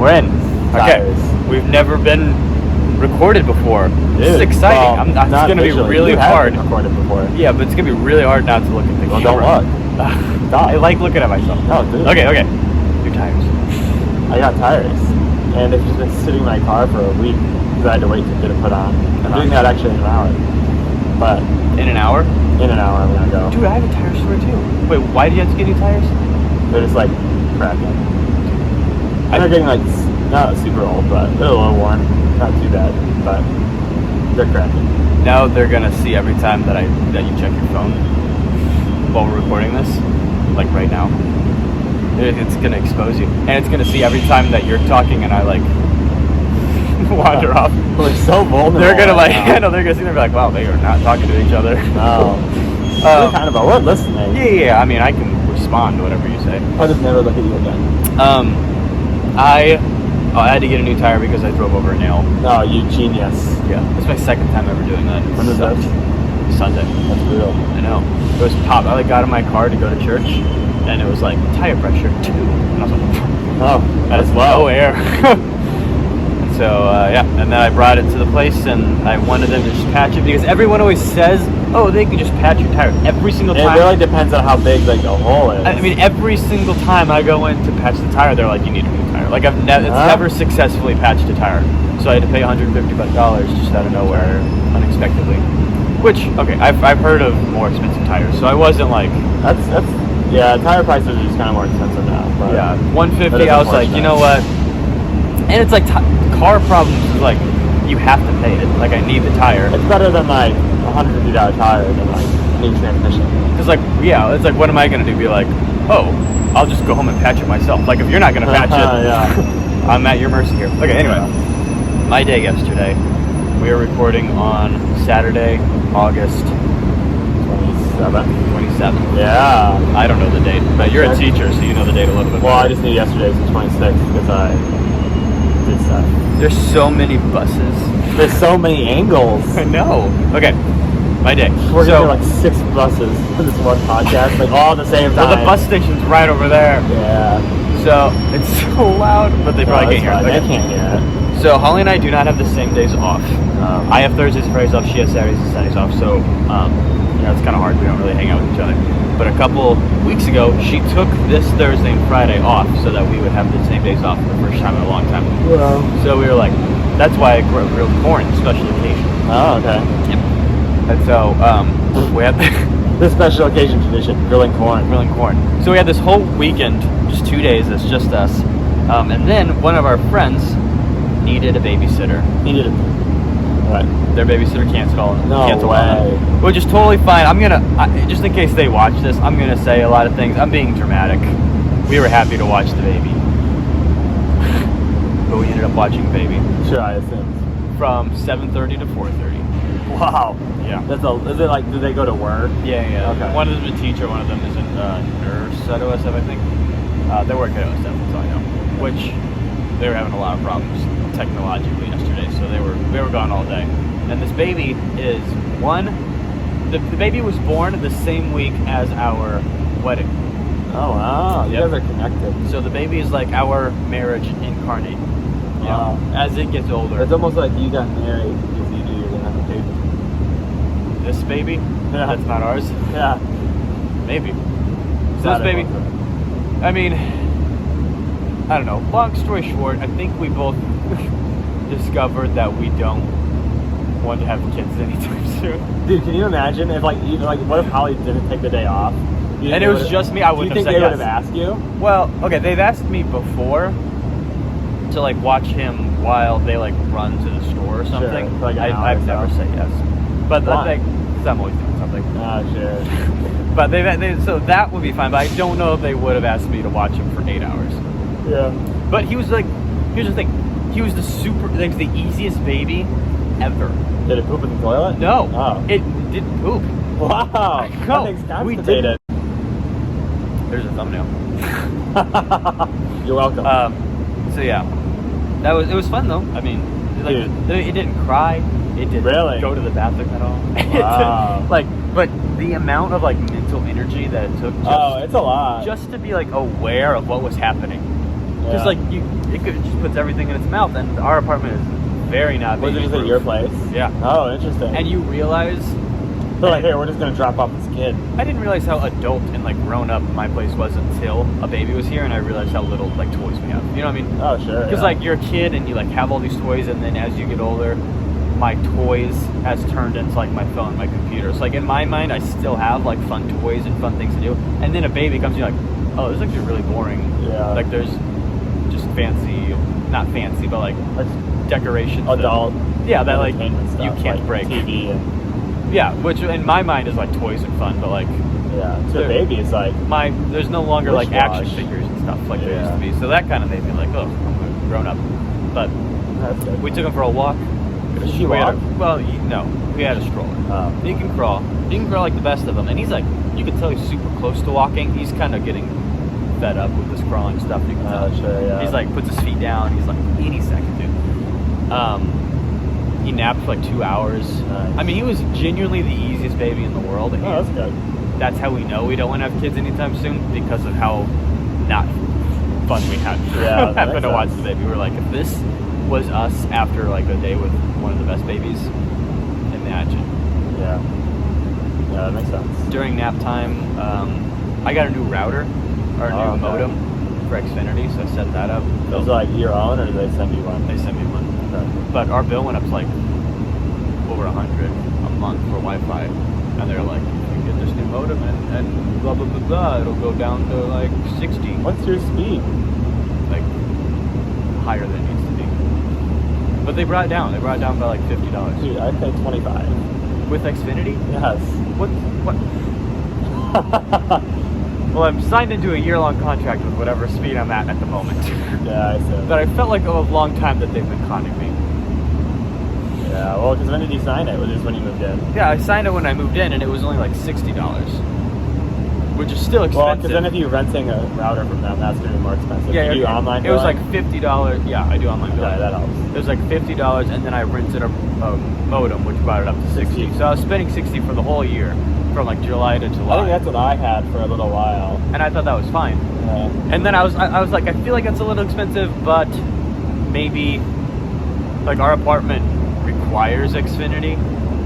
We're in. Okay. Tires. We've never been recorded before. Dude, This is exciting. well, It's going to be really hard. You have been recorded before. Yeah, but it's going to be really hard not to look at the Well, camera. don't look. Stop. I like looking at myself. Oh, dude. Okay. Your tires. I got tires. And they've just been sitting in my car for a week because I had to wait to get it put on. I'm doing that actually in an hour. But In an hour? in an hour I'm going to go. Dude, I have a tire store too. Wait, why do you have to get new tires? They're just like cracking. They're getting like not super old, but they're a little worn. Not too bad, but they're cracking. Now they're gonna see every time that you check your phone while we're recording this, like right now. It's gonna expose you, and it's gonna see every time that you're talking and I like wander off. We're so vulnerable. They're gonna like, right now. they're gonna see. They're like, wow, they are not talking to each other. No. We're kind of we're listening. Yeah. I mean, I can respond to whatever you say. I'll just never look at you again. I had to get a new tire because I drove over a nail. No, you genius. Yeah, it's my second time ever doing that. When was that? Sunday. That's real. I know. It was pop. I like got in my car to go to church, and it was like tire pressure 2, and I was like, Oh, that is low air. So yeah, and then I brought it to the place, and I wanted them to just patch it because everyone always says, "Oh, they can just patch your tire." Every single time. It really depends on how big like the hole is. I mean, every single time I go in to patch the tire, they're like, "You need a new tire." Like it's never successfully patched a tire, so I had to pay $150 just out of nowhere, unexpectedly. Which, okay, I've heard of more expensive tires, so I wasn't like. That's yeah. Tire prices are just kind of more expensive now. But Yeah, $150. I was like, you know what? And it's like car problems is like you have to pay it. Like I need the tire. It's better than like $150 tire than like new transmission. Because like it's like what am I gonna do? Be like, oh, I'll just go home and patch it myself. Like if you're not gonna patch it, Yeah. I'm at your mercy here. Okay, anyway, my day yesterday. We are recording on Saturday, August 27th. Yeah. I don't know the date, but you're a teacher, so you know the date a little bit. Well, I better. just knew yesterday was the 26th because I did stuff. There's so many buses. There's so many angles. I know. Okay, my day. We're gonna do like 6 buses for this one podcast, like all at the same time. Well, the bus station's right over there. Yeah. So it's so loud, but they probably can't hear it. They Okay. can't hear it. So Holly and I do not have the same days off. I have Thursdays and Fridays off. She has Saturdays and Sundays off. So it's kind of hard. We don't really hang out with each other. But a couple weeks ago, she took this Thursday and Friday off so that we would have the same days off for the first time in a long time. Yeah. So we were like, that's why I grilled corn, special occasion. Oh, okay. Yep. And so we had This special occasion tradition, grilling corn. grilling corn. So we had this whole weekend, just 2 days. It's just us. And then one of our friends needed a babysitter. Needed it. What? Their babysitter canceled. No way. Which is totally fine. I'm gonna just in case they watch this, I'm gonna say a lot of things. I'm being dramatic. We were happy to watch the baby, but we ended up watching the baby Sure, I assume. from 7:30 to 4:30. Wow. Yeah. Is it like, do they go to work? Yeah. Okay. One of them's a teacher. One of them is a nurse at OSF, I think. They work at OSF, that's all I know. Which they were having a lot of problems technologically yesterday, so they were gone all day. And this baby is the baby was born the same week as our wedding. Oh, wow. You Yep. guys are connected. So the baby is like our marriage incarnate. Wow. As it gets older. It's almost like you got married because you knew you were going to have a baby. This baby? Yeah. That's not ours? Yeah. Maybe. So Not this baby, everyone's. I mean, I don't know. Long story short, I think we both discovered that we don't want to have kids anytime soon. Dude, can you imagine if what if Holly didn't take the day off? And it was just me, I wouldn't do you have think said they would yes. have asked you? Well, okay, they've asked me before to like watch him while they like run to the store or something. for like an hour I've or never so. said yes. But Why? I think I'm always doing something. Oh, sure. But so that would be fine. But I don't know if they would have asked me to watch him for 8 hours. Yeah. But he was like, here's the thing, he was the easiest baby ever. Did it poop in the toilet? No, Oh. it didn't poop. Wow. No, That thing's we constipated. There's a thumbnail. You're welcome. So yeah, it was fun though. I mean, like it didn't cry. It didn't Really? go to the bathroom at all. Wow. But the amount of mental energy that it took it's a lot. just to be aware of what was happening. Because like it just puts everything in its mouth, and our apartment is very not Was it baby just at your place? Yeah. Oh, interesting. And you realize, so like, hey, we're just gonna drop off this kid. I didn't realize how adult and like grown up my place was until a baby was here, and I realized how little like toys we have. You know what I mean? Oh, sure. Because like you're a kid and you like have all these toys, and then as you get older, my toys has turned into like my phone, my computer. So like in my mind, I still have like fun toys and fun things to do. And then a baby comes, you're like, oh, this is actually really boring. Yeah. Like there's just not fancy, but like decorations. Adult. Yeah, that like stuff, you can't like break. TV and Yeah, which in my mind is like toys and fun, but like yeah, to a baby it's like there's no longer like action wish-wash. figures and stuff like there used to be. So that kind of made me like, oh, I'm grown up. But that's good. we took him for a walk. Did he walk? No, we had a stroller. Oh. He can crawl. He can crawl like the best of them, and he's like, you can tell he's super close to walking. He's kind of getting fed up with this crawling stuff. You can tell. Sure, yeah. He's like puts his feet down. He's like any second, dude. He napped for like 2 hours. Nice. I mean, he was genuinely the easiest baby in the world. And Oh, that's good. that's how we know we don't want to have kids anytime soon, because of how not fun we had Yeah, that having makes to watch sense. the baby. We were like, if this was us after like a day with one of the best babies, imagine. Yeah. Yeah, that makes sense. During nap time, I got a new router, or a new okay. modem for Xfinity, so I set that up. Was it like your own, or did they send you one? They sent me one. Okay. But our bill went up to like over $100 a month for Wi-Fi, and they're like, you get this new modem and blah blah blah blah, it'll go down to like 60, What's your speed? like higher than it needs to be. But they brought it down. They brought it down by like $50 Dude, I'd pay 25. with Xfinity. Yes. What? Well, I'm signed into a year-long contract with whatever speed I'm at the moment. Yeah, I see. But I felt like a long time that they've been conning me. Yeah, well, because when did you sign it? Was it when you moved in? Yeah, I signed it when I moved in, and it was only like $60, which is still expensive. Well, because then if you're renting a router from them, that's going to be more expensive. yeah, Do you do online it was billing? like $50. Yeah, I do online billing. Okay, that helps. It was like $50, and then I rented a modem, which brought it up to 60. So I was spending 60 for the whole year, from like July to July. I think that's what I had for a little while. And I thought that was fine. Yeah. And then I was like, I feel like that's a little expensive, but maybe like our apartment requires Xfinity.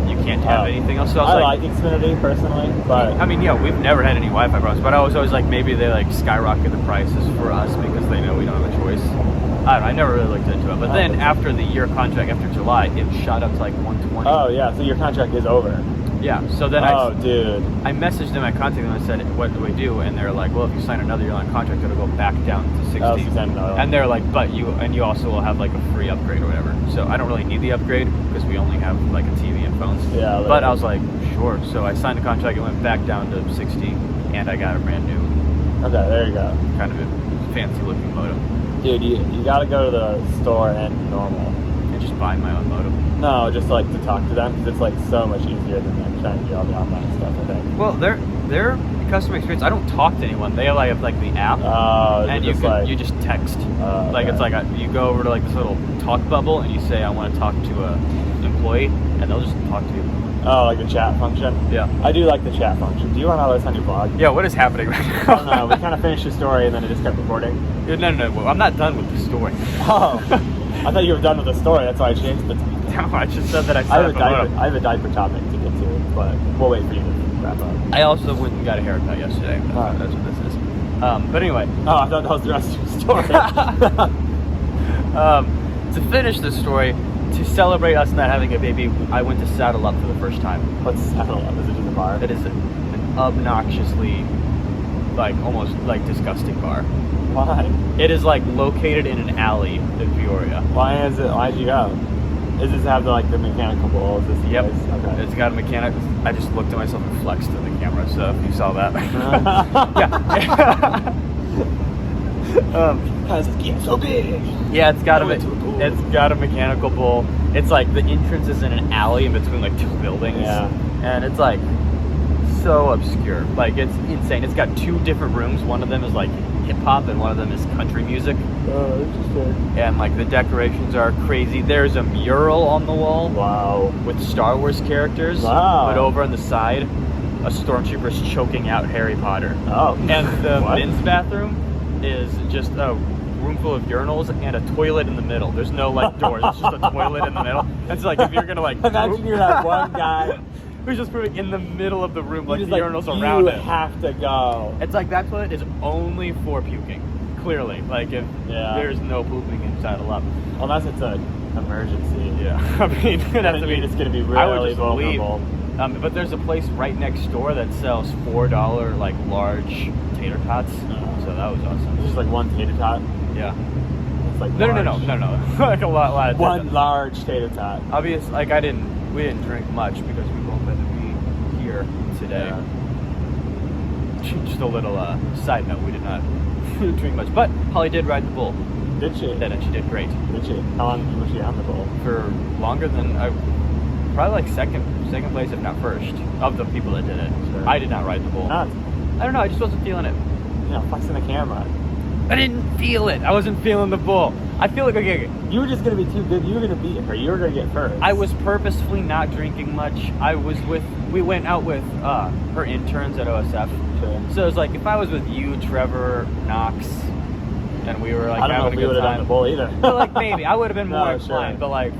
You can't have anything else. So I was I like Xfinity personally, but I mean, yeah, we've never had any Wi-Fi problems, but I was always like, maybe they like skyrocket the prices for us because they know we don't have a choice. I don't know, I never really looked into it. But then after the year contract, after July, it shot up to like 120. oh yeah, so your contract is over. Yeah, so then dude. I messaged them, I contacted them, and I said, what do we do? And they're like, well, if you sign another year-long contract, it'll go back down to 60. Oh, so you signed another one. And they're like, but you also will have like a free upgrade or whatever. So I don't really need the upgrade because we only have like a TV and phones. Yeah. But literally. I was like, sure. So I signed the contract, it went back down to 60, and I got a brand new, Okay, there you go. kind of a fancy-looking modem. Dude, you got to go to the store and normal. And just buy my own modem. No, just like to talk to them because it's like so much easier than like trying to do all the online stuff. I think. Well, their customer experience, I don't talk to anyone. They have like the app. And you just text. Like okay. it's like you go over to like this little talk bubble and you say I want to talk to a employee, and they'll just talk to you. Oh, like the chat function? Yeah. I do like the chat function. Do you want all this on your blog? Yeah. What is happening right now? I don't know. We kind of finished the story and then it just kept recording. No. Well, I'm not done with the story. Oh, I thought you were done with the story. That's why I changed the topic. No, I just said that I I set up a have modem. a diaper topic to get to, but we'll wait for you to wrap up. I also went and got a haircut yesterday. Oh. That's what this is. But anyway. Oh, I thought that was the rest of your story. To finish the story, to celebrate us not having a baby, I went to Saddle Up for the first time. What's Saddle Up? Is it just a bar? It is an obnoxiously, like, almost, like, disgusting bar. Why? It is, like, located in an alley in Peoria. Why'd you go? Does this have the mechanical bull? Is this the Yep. place? Okay. It's got a mechanic. I just looked at myself and flexed in the camera, so if you saw that. Yeah. So big. Yeah, it's got I went to a pool. it's got a mechanical bull. It's like the entrance is in an alley in between like two buildings. Yeah. And it's like so obscure. Like it's insane. It's got two different rooms. One of them is like hip hop and one of them is country music. Oh, interesting. And like the decorations are crazy. There's a mural on the wall Wow. with Star Wars characters. Wow. But over on the side, a stormtrooper is choking out Harry Potter. Oh. And the What? men's bathroom is just a room full of urinals and a toilet in the middle. There's no like doors. It's just a toilet in the middle. It's like if you're gonna like Imagine you're that one guy who's just pooping in the middle of the room, like the just, urinals you around it. You have to go. It's like that toilet is only for puking. Clearly, like if there's no pooping inside a lab. Unless it's an emergency. Yeah, I mean, you're just gonna be really vulnerable. But there's a place right next door that sells $4 like large tater tots. So that was awesome. It's just like one tater tot. Yeah. It's like No. Like a lot of one large tater tot. Obviously, like we didn't drink much because we both had to be here today. Yeah. Just a little side note, we did not drink much, but Holly did ride the bull. Did she? And she did great. Did she? How long was she on the bull? For longer than probably like second place, if not first, of the people that did it. Sure. I did not ride the bull. Not. I don't know. I just wasn't feeling it. You know, flexing the camera. I didn't feel it. I wasn't feeling the bull. I feel like you were just gonna be too good. You were gonna beat her. You were gonna get first. I was purposefully not drinking much. We went out with her interns at OSF. Sure. So it was like if I was with you, Trevor, Knox, and we were like I don't know having if we a would good have done time. the bull either. But like maybe I would have been more No, inclined. sure. But like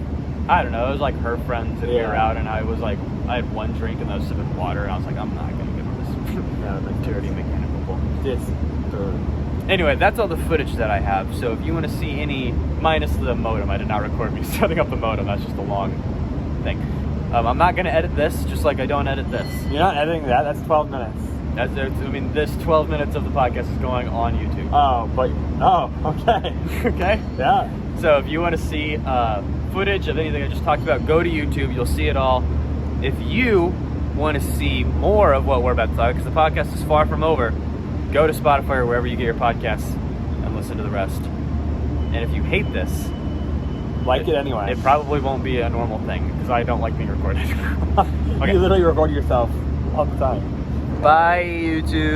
I don't know. It was like her friends and we were Yeah. out, and I was like I had one drink and I was sipping water, and I was like I'm not gonna give her this dirty mechanical bull. Anyway, that's all the footage that I have. So if you want to see any, minus the modem, I did not record me setting up the modem. That's just a long thing. I'm not going to edit this, just like I don't edit this. You're not editing that? That's 12 minutes. This 12 minutes of the podcast is going on YouTube. Okay. Okay? Yeah. So if you want to see footage of anything I just talked about, go to YouTube. You'll see it all. If you want to see more of what we're about to talk, because the podcast is far from over, go to Spotify or wherever you get your podcasts and listen to the rest. And if you hate this, like it anyway. It probably won't be a normal thing because I don't like being recorded. Okay. You literally record yourself all the time. Bye, YouTube.